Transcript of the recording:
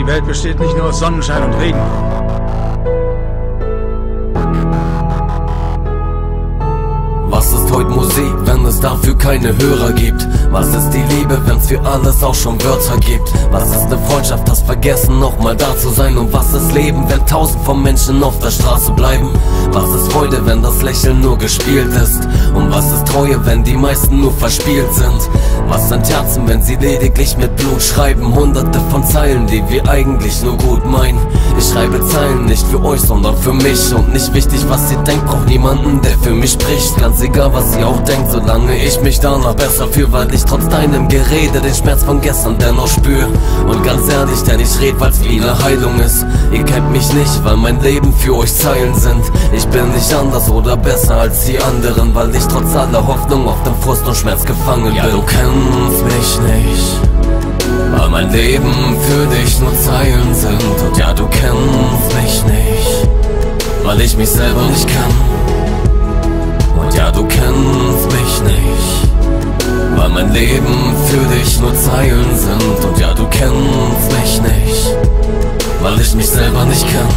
Die Welt besteht nicht nur aus Sonnenschein und Regen. Was ist heute Musik, wenn es dafür keine Hörer gibt? Was ist die Liebe, wenn's für alles auch schon Wörter gibt? Was ist eine Freundschaft, das Vergessen, nochmal da zu sein? Und was ist Leben, wenn 1000 von Menschen auf der Straße bleiben? Was ist Freude, wenn das Lächeln nur gespielt ist? Und was ist Treue, wenn die meisten nur verspielt sind? Was sind Herzen, wenn sie lediglich mit Blut schreiben? Hunderte von Zeilen, die wir eigentlich nur gut meinen. Ich schreibe Zeilen nicht für euch, sondern für mich. Und nicht wichtig, was ihr denkt, braucht niemanden, der für mich spricht. Ganz egal, was ihr auch denkt, solange ich mich danach besser fühle, weil ich trotz deinem Gerede den Schmerz von gestern dennoch spür. Und ganz ehrlich, denn ich red, weil's wie eine Heilung ist. Ihr kennt mich nicht, weil mein Leben für euch Zeilen sind. Ich bin nicht anders oder besser als die anderen, weil ich trotz aller Hoffnung auf dem Frust und Schmerz gefangen bin. Ja, du kennst mich nicht, weil mein Leben für dich nur Zeilen sind. Und ja, du kennst mich nicht, weil ich mich selber nicht kenn. Und ja, du kennst mich nicht, weil mein Leben für dich nur Zeilen sind. Und ja, du kennst mich nicht, weil ich mich selber nicht kenn.